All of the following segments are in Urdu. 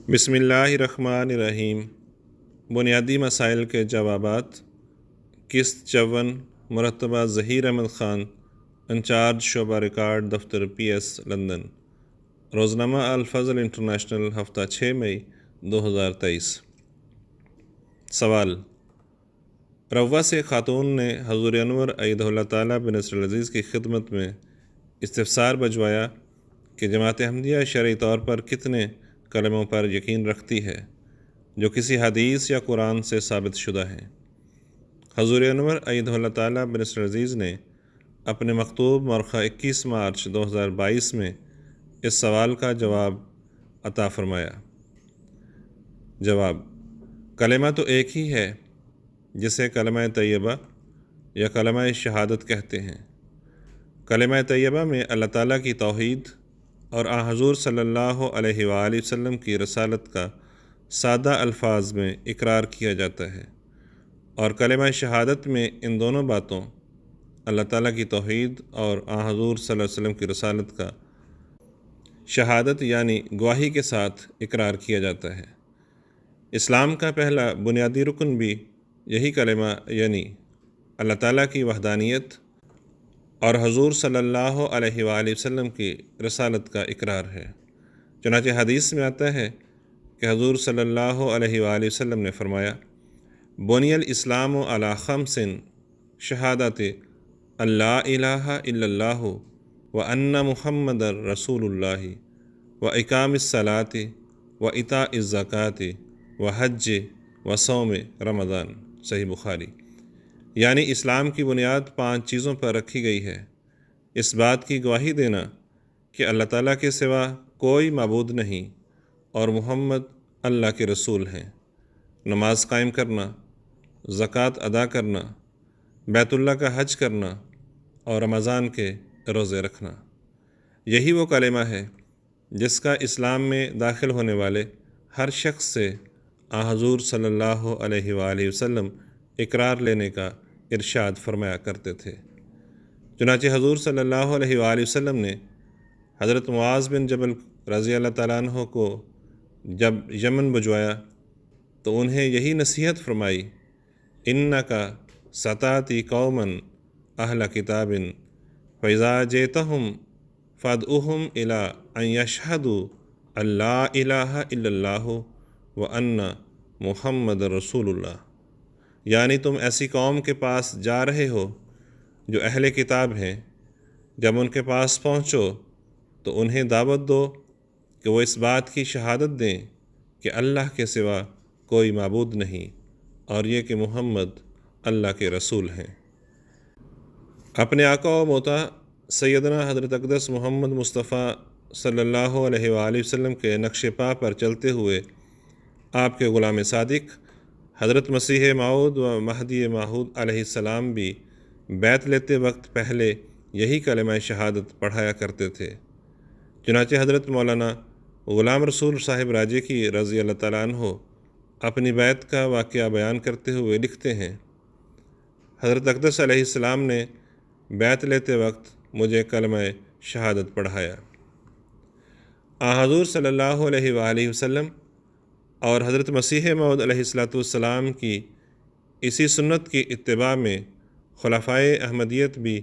بسم اللہ الرحمن الرحیم۔ بنیادی مسائل کے جوابات۔ قسط 54 مرتبہ ظہیر احمد خان، انچارج شعبہ ریکارڈ دفتر پی ایس لندن۔ روزنامہ الفضل انٹرنیشنل، ہفتہ 6 مئی 2023۔ سوال: روا سے خاتون نے حضور انور ایدہ اللہ تعالیٰ بن نصر العزیز کی خدمت میں استفسار بھجوایا کہ جماعت احمدیہ شرعی طور پر کتنے کلموں پر یقین رکھتی ہے جو کسی حدیث یا قرآن سے ثابت شدہ ہیں۔ حضور انور ایدہ اللہ تعالیٰ بن نصر العزیز نے اپنے مکتوب مورخہ 21 مارچ 2022 میں اس سوال کا جواب عطا فرمایا۔ جواب: کلمہ تو ایک ہی ہے جسے کلمہ طیبہ یا کلمہ شہادت کہتے ہیں۔ کلمہ طیبہ میں اللہ تعالیٰ کی توحید اور حضور صلی اللہ علیہ وآلہ وسلم کی رسالت کا سادہ الفاظ میں اقرار کیا جاتا ہے، اور کلمہ شہادت میں ان دونوں باتوں اللہ تعالیٰ کی توحید اور حضور صلی اللہ علیہ وسلم کی رسالت کا شہادت یعنی گواہی کے ساتھ اقرار کیا جاتا ہے۔ اسلام کا پہلا بنیادی رکن بھی یہی کلمہ یعنی اللہ تعالیٰ کی وحدانیت اور حضور صلی اللہ علیہ وآلہ وسلم کی رسالت کا اقرار ہے۔ چنانچہ حدیث میں آتا ہے کہ حضور صلی اللہ علیہ وآلہ وسلم نے فرمایا: بنی الاسلام علی خمس شہادت اللہ الہ الا اللہ وان محمد رسول اللہ واقام الصلاۃ وایتاء الزکوٰۃ وحج وصوم رمضان۔ صحیح بخاری۔ یعنی اسلام کی بنیاد 5 چیزوں پر رکھی گئی ہے: اس بات کی گواہی دینا کہ اللہ تعالیٰ کے سوا کوئی معبود نہیں اور محمد اللہ کے رسول ہیں، نماز قائم کرنا، زکوٰۃ ادا کرنا، بیت اللہ کا حج کرنا اور رمضان کے روزے رکھنا۔ یہی وہ کلمہ ہے جس کا اسلام میں داخل ہونے والے ہر شخص سے حضور صلی اللہ علیہ وآلہ وسلم اقرار لینے کا ارشاد فرمایا کرتے تھے۔ چنانچہ حضور صلی اللہ علیہ وآلہ وسلم نے حضرت معاذ بن جبل رضی اللہ تعالیٰ عنہ کو جب یمن بھجوایا تو انہیں یہی نصیحت فرمائی: انکا ستاتی قوما اہل کتاب فاذا جئتہم فادعوہم الی ان یشہدوا ان لا الہ الا اللہ وان محمد رسول اللہ۔ یعنی تم ایسی قوم کے پاس جا رہے ہو جو اہل کتاب ہیں، جب ان کے پاس پہنچو تو انہیں دعوت دو کہ وہ اس بات کی شہادت دیں کہ اللہ کے سوا کوئی معبود نہیں اور یہ کہ محمد اللہ کے رسول ہیں۔ اپنے آقا و موطا سیدنا حضرت اقدس محمد مصطفیٰ صلی اللہ علیہ وآلہ وسلم کے نقش پا پر چلتے ہوئے آپ کے غلام صادق حضرت مسیح موعود و مہدی موعود علیہ السلام بھی بیعت لیتے وقت پہلے یہی کلمہ شہادت پڑھایا کرتے تھے۔ چنانچہ حضرت مولانا غلام رسول صاحب راجے کی رضی اللہ تعالیٰ عنہ اپنی بیعت کا واقعہ بیان کرتے ہوئے لکھتے ہیں: حضرت اقدس علیہ السلام نے بیعت لیتے وقت مجھے کلمہ شہادت پڑھایا۔ حضور صلی اللہ علیہ وآلہ وسلم اور حضرت مسیح موعود علیہ السلام کی اسی سنت کی اتباع میں خلفائے احمدیت بھی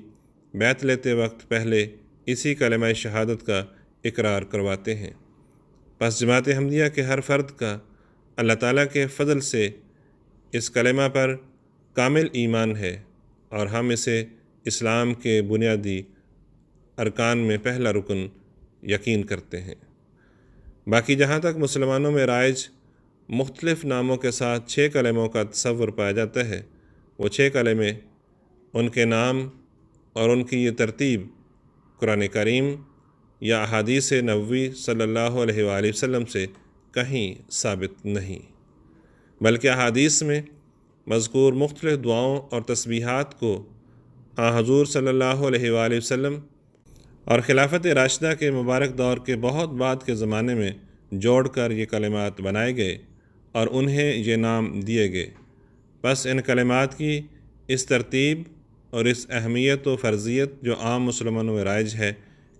بیعت لیتے وقت پہلے اسی کلمہ شہادت کا اقرار کرواتے ہیں۔ پس جماعت احمدیہ کے ہر فرد کا اللہ تعالیٰ کے فضل سے اس کلمہ پر کامل ایمان ہے اور ہم اسے اسلام کے بنیادی ارکان میں پہلا رکن یقین کرتے ہیں۔ باقی جہاں تک مسلمانوں میں رائج مختلف ناموں کے ساتھ 6 کلموں کا تصور پایا جاتا ہے، وہ 6 کلمے، ان کے نام اور ان کی یہ ترتیب قرآن کریم یا احادیث نبوی صلی اللہ علیہ وآلہ وسلم سے کہیں ثابت نہیں، بلکہ احادیث میں مذکور مختلف دعاؤں اور تسبیحات کو حضور صلی اللہ علیہ وآلہ وسلم اور خلافت راشدہ کے مبارک دور کے بہت بعد کے زمانے میں جوڑ کر یہ کلمات بنائے گئے اور انہیں یہ نام دیے گئے۔ بس ان کلمات کی اس ترتیب اور اس اہمیت و فرضیت جو عام مسلمانوں میں رائج ہے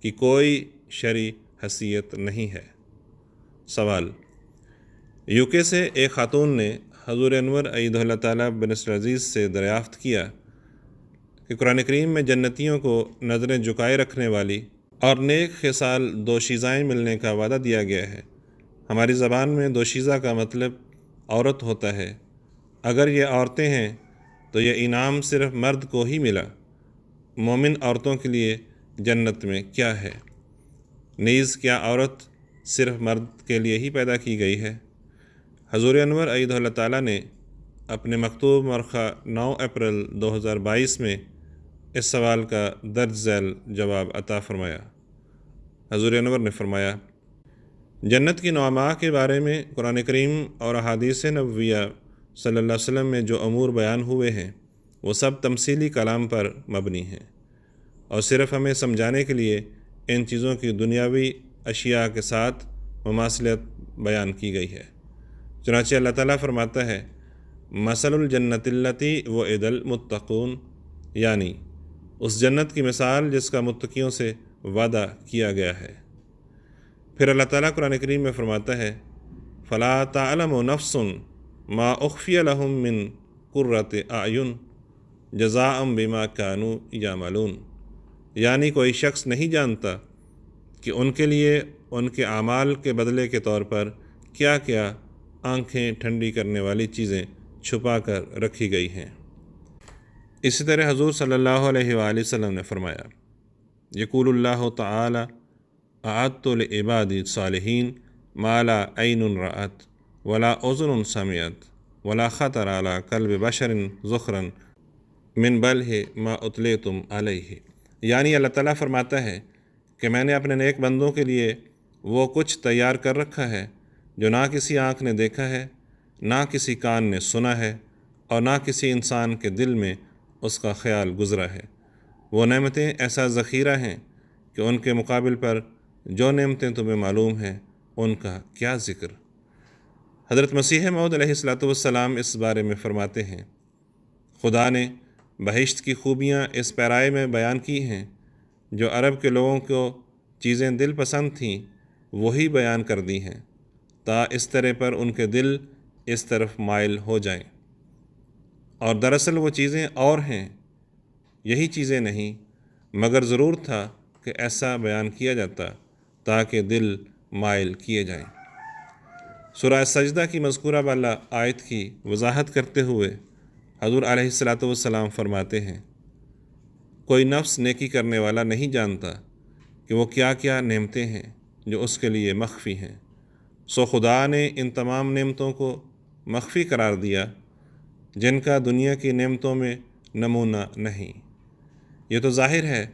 کہ کوئی شرعی حیثیت نہیں ہے۔ سوال: UK سے ایک خاتون نے حضور انور ایدہ اللہ تعالیٰ بنصر عزیز سے دریافت کیا کہ قرآن کریم میں جنتیوں کو نظریں جھکائے رکھنے والی اور نیک خصال دوشیزائیں ملنے کا وعدہ دیا گیا ہے۔ ہماری زبان میں دوشیزہ کا مطلب عورت ہوتا ہے۔ اگر یہ عورتیں ہیں تو یہ انعام صرف مرد کو ہی ملا، مومن عورتوں کے لیے جنت میں کیا ہے؟ نیز کیا عورت صرف مرد کے لیے ہی پیدا کی گئی ہے؟ حضور انور ایدہ اللہ تعالیٰ نے اپنے مکتوب مرخہ 9 اپریل 2022 میں اس سوال کا درج ذیل جواب عطا فرمایا۔ حضور انور نے فرمایا، جنت کی نعماء کے بارے میں قرآن کریم اور احادیث نبویہ صلی اللہ علیہ وسلم میں جو امور بیان ہوئے ہیں وہ سب تمثیلی کلام پر مبنی ہیں اور صرف ہمیں سمجھانے کے لیے ان چیزوں کی دنیاوی اشیاء کے ساتھ مماثلت بیان کی گئی ہے۔ چنانچہ اللہ تعالیٰ فرماتا ہے، مثل الجنت التی وعد المتقون، یعنی اس جنت کی مثال جس کا متقیوں سے وعدہ کیا گیا ہے۔ پھر اللہ تعالیٰ قرآن کریم میں فرماتا ہے، فلا تعلم نفس ما اخفی لهم من قرۃ اعین جزاء بما كانوا یعملون، یعنی کوئی شخص نہیں جانتا کہ ان کے لیے ان کے اعمال کے بدلے کے طور پر کیا کیا آنکھیں ٹھنڈی کرنے والی چیزیں چھپا کر رکھی گئی ہیں۔ اسی طرح حضور صلی اللہ علیہ وآلہ وسلم نے فرمایا، یقول اللہ تعالی اعدت لعبادی الصالحین ما لا عین رأت ولا اذن سمعت ولا خطر علی قلب بشر ذخرا من بلہ ما اطلعتم علیہ، یعنی اللہ تعالیٰ فرماتا ہے کہ میں نے اپنے نیک بندوں کے لیے وہ کچھ تیار کر رکھا ہے جو نہ کسی آنکھ نے دیکھا ہے، نہ کسی کان نے سنا ہے اور نہ کسی انسان کے دل میں اس کا خیال گزرا ہے۔ وہ نعمتیں ایسا ذخیرہ ہیں کہ ان کے مقابل پر جو نعمتیں تمہیں معلوم ہیں ان کا کیا ذکر۔ حضرت مسیح موعود علیہ السلام اس بارے میں فرماتے ہیں، خدا نے بہشت کی خوبیاں اس پیرائے میں بیان کی ہیں، جو عرب کے لوگوں کو چیزیں دل پسند تھیں وہی بیان کر دی ہیں، تا اس طرح پر ان کے دل اس طرف مائل ہو جائیں، اور دراصل وہ چیزیں اور ہیں، یہی چیزیں نہیں، مگر ضرور تھا کہ ایسا بیان کیا جاتا تاکہ دل مائل کیے جائیں۔ سورہ سجدہ کی مذکورہ والا آیت کی وضاحت کرتے ہوئے حضور علیہ السلام فرماتے ہیں، کوئی نفس نیکی کرنے والا نہیں جانتا کہ وہ کیا کیا نعمتیں ہیں جو اس کے لیے مخفی ہیں، سو خدا نے ان تمام نعمتوں کو مخفی قرار دیا جن کا دنیا کی نعمتوں میں نمونہ نہیں۔ یہ تو ظاہر ہے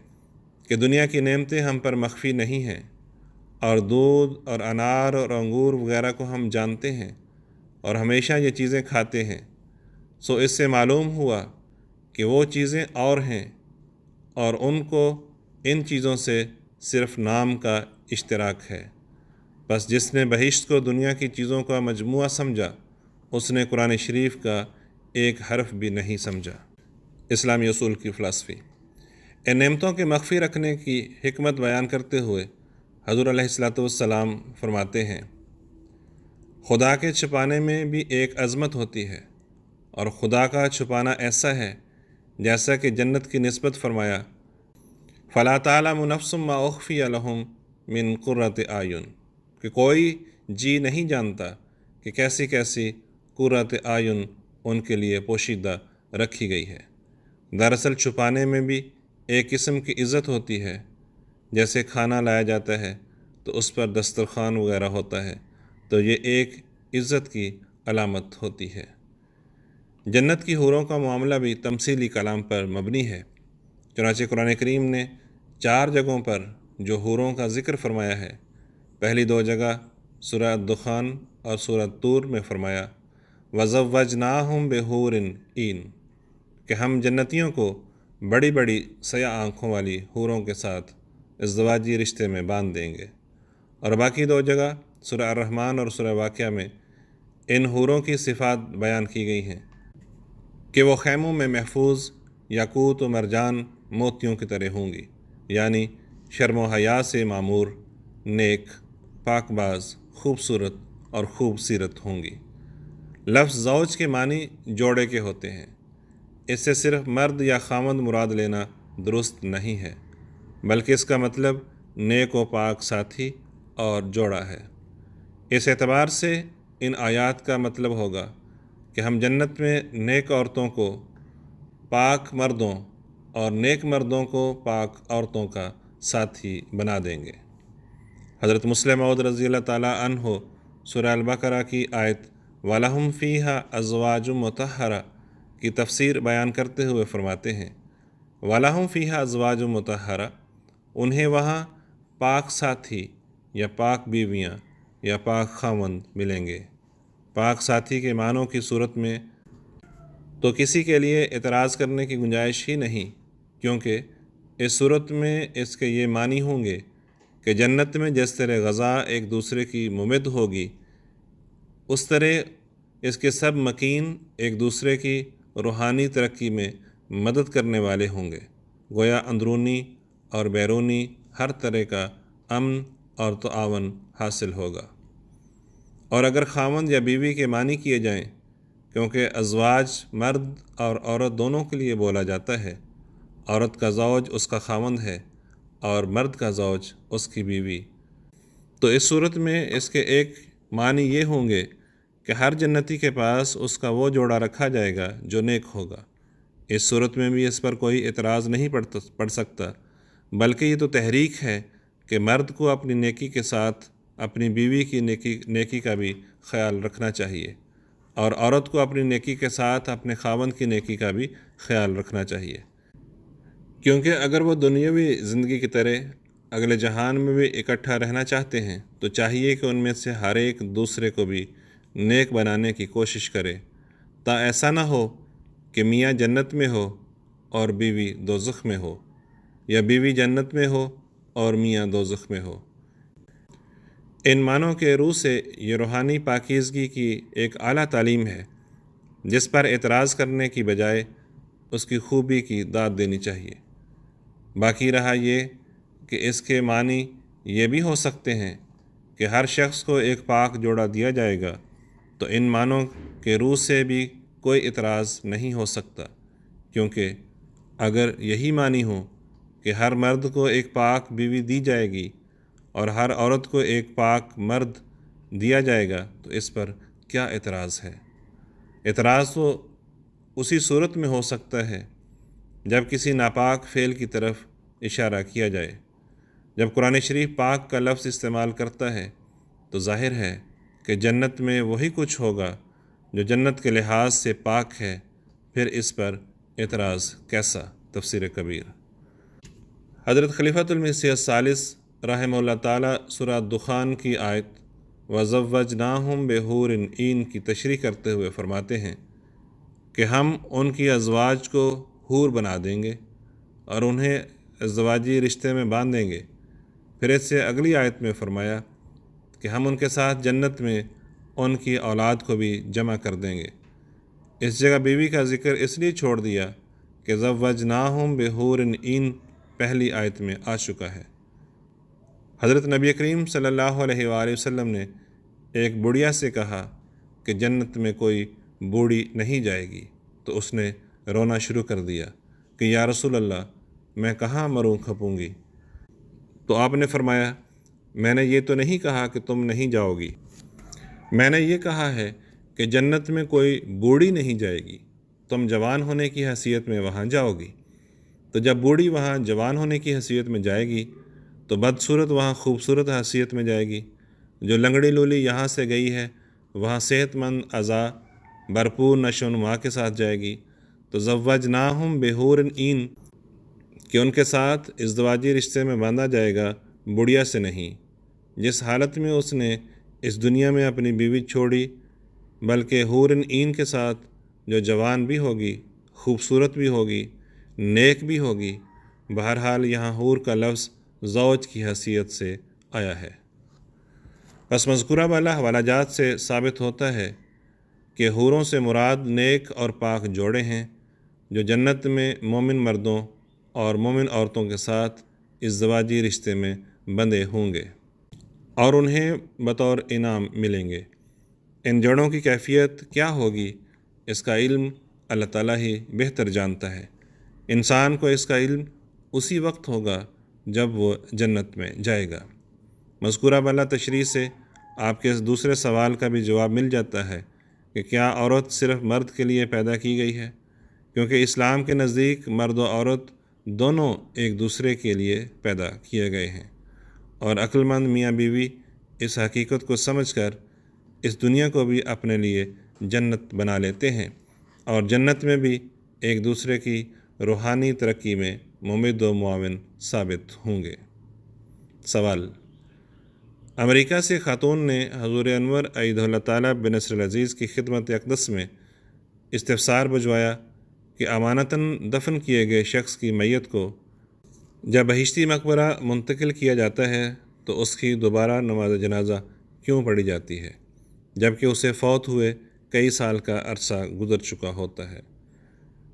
کہ دنیا کی نعمتیں ہم پر مخفی نہیں ہیں، اور دودھ اور انار اور انگور وغیرہ کو ہم جانتے ہیں اور ہمیشہ یہ چیزیں کھاتے ہیں، سو اس سے معلوم ہوا کہ وہ چیزیں اور ہیں اور ان کو ان چیزوں سے صرف نام کا اشتراک ہے۔ بس جس نے بہشت کو دنیا کی چیزوں کا مجموعہ سمجھا اس نے قرآن شریف کا ایک حرف بھی نہیں سمجھا۔ اسلامی اصول کی فلسفی۔ ان نعمتوں کے مخفی رکھنے کی حکمت بیان کرتے ہوئے حضور علیہ السلام فرماتے ہیں، خدا کے چھپانے میں بھی ایک عظمت ہوتی ہے، اور خدا کا چھپانا ایسا ہے جیسا کہ جنت کی نسبت فرمایا، فلا تعلم نفس ما اخفی لهم من قرۃ اعین، کہ کوئی جی نہیں جانتا کہ کیسی کیسی قرۃ اعین ان کے لیے پوشیدہ رکھی گئی ہے۔ دراصل چھپانے میں بھی ایک قسم کی عزت ہوتی ہے، جیسے کھانا لایا جاتا ہے تو اس پر دسترخوان وغیرہ ہوتا ہے، تو یہ ایک عزت کی علامت ہوتی ہے۔ جنت کی حوروں کا معاملہ بھی تمثیلی کلام پر مبنی ہے، چنانچہ قرآن کریم نے 4 جگہوں پر جو حوروں کا ذکر فرمایا ہے، پہلی 2 جگہ سورہ الدخان اور سورہ طور میں فرمایا، وَزَوَّجْنَاهُمْ بِحُورٍ عِین، کہ ہم جنتیوں کو بڑی بڑی سیاہ آنکھوں والی حوروں کے ساتھ ازدواجی رشتے میں باندھ دیں گے، اور باقی 2 جگہ سورہ الرحمن اور سورہ واقعہ میں ان حوروں کی صفات بیان کی گئی ہیں کہ وہ خیموں میں محفوظ یاقوت و مرجان موتیوں کی طرح ہوں گی، یعنی شرم و حیا سے معمور، نیک، پاک باز، خوبصورت اور خوبصورت ہوں گی۔ لفظ زوج کے معنی جوڑے کے ہوتے ہیں۔ اس سے صرف مرد یا خاوند مراد لینا درست نہیں ہے، بلکہ اس کا مطلب نیک و پاک ساتھی اور جوڑا ہے۔ اس اعتبار سے ان آیات کا مطلب ہوگا کہ ہم جنت میں نیک عورتوں کو پاک مردوں اور نیک مردوں کو پاک عورتوں کا ساتھی بنا دیں گے۔ حضرت مسلم موعود رضی اللہ تعالیٰ عنہ سورہ البقرہ کی آیت وَلَهُمْ فِيهَا أَزْوَاجٌ مُطَهَّرَةٌ کی تفسیر بیان کرتے ہوئے فرماتے ہیں وَلَهُمْ فِيهَا أَزْوَاجٌ مُطَهَّرَةٌ، انہیں وہاں پاک ساتھی یا پاک بیویاں یا پاک خاوند ملیں گے۔ پاک ساتھی کے معنوں کی صورت میں تو کسی کے لیے اعتراض کرنے کی گنجائش ہی نہیں، کیونکہ اس صورت میں اس کے یہ معنی ہوں گے کہ جنت میں جس طرح غذا ایک دوسرے کی ممد ہوگی، اس طرح اس کے سب مکین ایک دوسرے کی روحانی ترقی میں مدد کرنے والے ہوں گے، گویا اندرونی اور بیرونی ہر طرح کا امن اور تعاون حاصل ہوگا۔ اور اگر خاوند یا بیوی کے معنی کیے جائیں، کیونکہ ازواج مرد اور عورت دونوں کے لیے بولا جاتا ہے، عورت کا زوج اس کا خاوند ہے اور مرد کا زوج اس کی بیوی، تو اس صورت میں اس کے ایک معنی یہ ہوں گے کہ ہر جنتی کے پاس اس کا وہ جوڑا رکھا جائے گا جو نیک ہوگا۔ اس صورت میں بھی اس پر کوئی اعتراض نہیں پڑ سکتا، بلکہ یہ تو تحریک ہے کہ مرد کو اپنی نیکی کے ساتھ اپنی بیوی کی نیکی کا بھی خیال رکھنا چاہیے، اور عورت کو اپنی نیکی کے ساتھ اپنے خاوند کی نیکی کا بھی خیال رکھنا چاہیے، کیونکہ اگر وہ دنیاوی زندگی کی طرح اگلے جہان میں بھی اکٹھا رہنا چاہتے ہیں تو چاہیے کہ ان میں سے ہر ایک دوسرے کو بھی نیک بنانے کی کوشش کرے، تا ایسا نہ ہو کہ میاں جنت میں ہو اور بیوی دوزخ میں ہو، یا بیوی جنت میں ہو اور میاں دوزخ میں ہو۔ ان معنوں کے روح سے یہ روحانی پاکیزگی کی ایک اعلیٰ تعلیم ہے، جس پر اعتراض کرنے کی بجائے اس کی خوبی کی داد دینی چاہیے۔ باقی رہا یہ کہ اس کے معنی یہ بھی ہو سکتے ہیں کہ ہر شخص کو ایک پاک جوڑا دیا جائے گا، تو ان معنوں کے روح سے بھی کوئی اعتراض نہیں ہو سکتا، کیونکہ اگر یہی معنی ہو کہ ہر مرد کو ایک پاک بیوی دی جائے گی اور ہر عورت کو ایک پاک مرد دیا جائے گا، تو اس پر کیا اعتراض ہے؟ اعتراض تو اسی صورت میں ہو سکتا ہے جب کسی ناپاک فعل کی طرف اشارہ کیا جائے۔ جب قرآن شریف پاک کا لفظ استعمال کرتا ہے تو ظاہر ہے کہ جنت میں وہی کچھ ہوگا جو جنت کے لحاظ سے پاک ہے، پھر اس پر اعتراض کیسا؟ تفسیر کبیر۔ حضرت خلیفۃ المسیح الثالث رحمہ اللہ تعالیٰ سورہ دخان کی آیت وَزَوَّجْنَاهُمْ بِحُورٍ عِین کی تشریح کرتے ہوئے فرماتے ہیں کہ ہم ان کی ازواج کو حور بنا دیں گے اور انہیں ازدواجی رشتے میں باندھ دیں گے۔ پھر اس سے اگلی آیت میں فرمایا کہ ہم ان کے ساتھ جنت میں ان کی اولاد کو بھی جمع کر دیں گے۔ اس جگہ بیوی کا ذکر اس لیے چھوڑ دیا کہ زوجناہم بحور عین پہلی آیت میں آ چکا ہے۔ حضرت نبی کریم صلی اللہ علیہ وآلہ وسلم نے ایک بڑھیا سے کہا کہ جنت میں کوئی بوڑھی نہیں جائے گی، تو اس نے رونا شروع کر دیا کہ یا رسول اللہ، میں کہاں مروں کھپوں گی؟ تو آپ نے فرمایا میں نے یہ تو نہیں کہا کہ تم نہیں جاؤ گی، میں نے یہ کہا ہے کہ جنت میں کوئی بوڑھی نہیں جائے گی، تم جوان ہونے کی حیثیت میں وہاں جاؤ گی۔ تو جب بوڑھی وہاں جوان ہونے کی حیثیت میں جائے گی تو بدصورت وہاں خوبصورت حیثیت میں جائے گی۔ جو لنگڑی لولی یہاں سے گئی ہے وہاں صحت مند اعضاء بھرپور نشو و نما کے ساتھ جائے گی۔ تو زوجناہم بحور عین کہ ان کے ساتھ ازدواجی رشتے میں باندھا جائے گا بڑھیا سے نہیں، جس حالت میں اس نے اس دنیا میں اپنی بیوی چھوڑی، بلکہ حور عین کے ساتھ جو جوان بھی ہوگی، خوبصورت بھی ہوگی، نیک بھی ہوگی۔ بہرحال یہاں حور کا لفظ زوج کی حیثیت سے آیا ہے۔ پس مذکورہ والا حوالہ جات سے ثابت ہوتا ہے کہ حوروں سے مراد نیک اور پاک جوڑے ہیں جو جنت میں مومن مردوں اور مومن عورتوں کے ساتھ ازدواجی رشتے میں بندھے ہوں گے اور انہیں بطور انعام ملیں گے۔ ان جڑوں کی کیفیت کیا ہوگی اس کا علم اللہ تعالیٰ ہی بہتر جانتا ہے۔ انسان کو اس کا علم اسی وقت ہوگا جب وہ جنت میں جائے گا۔ مذکورہ بالا تشریح سے آپ کے اس دوسرے سوال کا بھی جواب مل جاتا ہے کہ کیا عورت صرف مرد کے لیے پیدا کی گئی ہے، کیونکہ اسلام کے نزدیک مرد و عورت دونوں ایک دوسرے کے لیے پیدا کیے گئے ہیں، اور عقل مند میاں بیوی اس حقیقت کو سمجھ کر اس دنیا کو بھی اپنے لیے جنت بنا لیتے ہیں، اور جنت میں بھی ایک دوسرے کی روحانی ترقی میں ممد و معاون ثابت ہوں گے۔ سوال: امریکہ سے خاتون نے حضور انور ایدہ اللہ تعالیٰ بنصر العزیز کی خدمت اقدس میں استفسار بھجوایا کہ امانتاً دفن کیے گئے شخص کی میت کو جب بہشتی مقبرہ منتقل کیا جاتا ہے تو اس کی دوبارہ نماز جنازہ کیوں پڑھی جاتی ہے، جبکہ اسے فوت ہوئے کئی سال کا عرصہ گزر چکا ہوتا ہے۔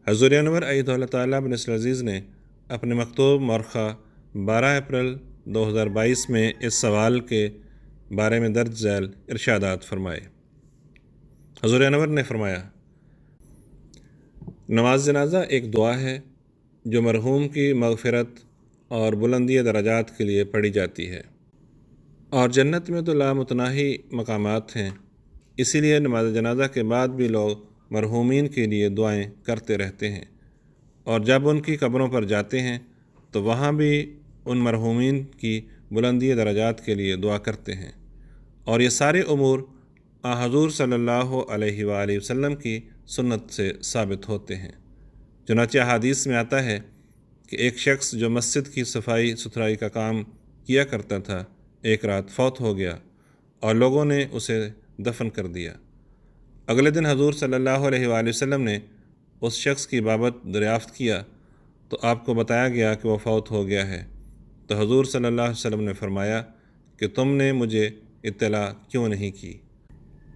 حضور انور ایدہ اللہ تعالیٰ بنصر العزیز نے اپنے مکتوب مؤرخہ 12 اپریل 2022 میں اس سوال کے بارے میں درج ذیل ارشادات فرمائے۔ حضور انور نے فرمایا: نماز جنازہ ایک دعا ہے جو مرحوم کی مغفرت اور بلندی درجات کے لیے پڑھی جاتی ہے، اور جنت میں تو لامتناہی مقامات ہیں، اسی لیے نماز جنازہ کے بعد بھی لوگ مرحومین کے لیے دعائیں کرتے رہتے ہیں، اور جب ان کی قبروں پر جاتے ہیں تو وہاں بھی ان مرحومین کی بلندی درجات کے لیے دعا کرتے ہیں، اور یہ سارے امور حضور صلی اللہ علیہ وآلہ وسلم کی سنت سے ثابت ہوتے ہیں۔ چنانچہ حدیث میں آتا ہے کہ ایک شخص جو مسجد کی صفائی ستھرائی کا کام کیا کرتا تھا ایک رات فوت ہو گیا اور لوگوں نے اسے دفن کر دیا۔ اگلے دن حضور صلی اللہ علیہ وآلہ وسلم نے اس شخص کی بابت دریافت کیا تو آپ کو بتایا گیا کہ وہ فوت ہو گیا ہے، تو حضور صلی اللہ علیہ وسلم نے فرمایا کہ تم نے مجھے اطلاع کیوں نہیں کی؟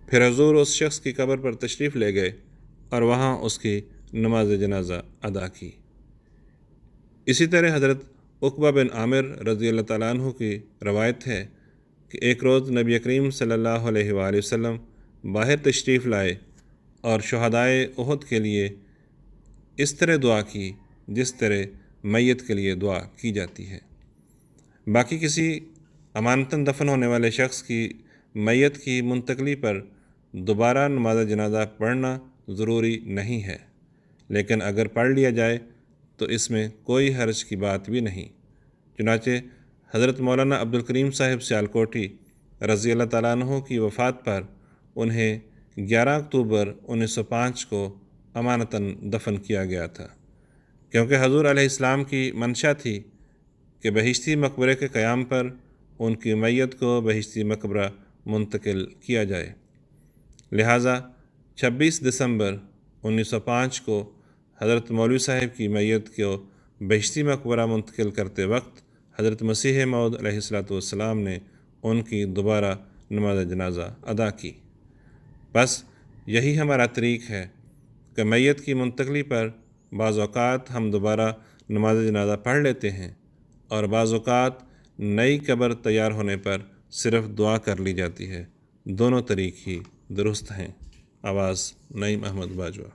پھر حضور اس شخص کی قبر پر تشریف لے گئے اور وہاں اس کی نماز جنازہ ادا کی۔ اسی طرح حضرت عقبہ بن عامر رضی اللہ تعالیٰ عنہ کی روایت ہے کہ ایک روز نبی کریم صلی اللہ علیہ وآلہ وسلم باہر تشریف لائے اور شہدائے احد کے لیے اس طرح دعا کی جس طرح میت کے لیے دعا کی جاتی ہے۔ باقی کسی امانتاً دفن ہونے والے شخص کی میت کی منتقلی پر دوبارہ نماز جنازہ پڑھنا ضروری نہیں ہے، لیکن اگر پڑھ لیا جائے تو اس میں کوئی حرج کی بات بھی نہیں۔ چنانچہ حضرت مولانا عبدالکریم صاحب سیالکوٹی رضی اللہ تعالیٰ عنہ کی وفات پر انہیں 11 اکتوبر 1905 کو امانتاً دفن کیا گیا تھا، کیونکہ حضور علیہ السلام کی منشا تھی کہ بہشتی مقبرے کے قیام پر ان کی میت کو بہشتی مقبرہ منتقل کیا جائے، لہٰذا 26 دسمبر 1905 کو حضرت مولوی صاحب کی میت کو بہشتی مقبرہ منتقل کرتے وقت حضرت مسیح موعود علیہ السلام نے ان کی دوبارہ نماز جنازہ ادا کی۔ بس یہی ہمارا طریق ہے کہ میت کی منتقلی پر بعض اوقات ہم دوبارہ نماز جنازہ پڑھ لیتے ہیں، اور بعض اوقات نئی قبر تیار ہونے پر صرف دعا کر لی جاتی ہے۔ دونوں طریق ہی درست ہیں۔ آواز نعیم احمد باجوہ۔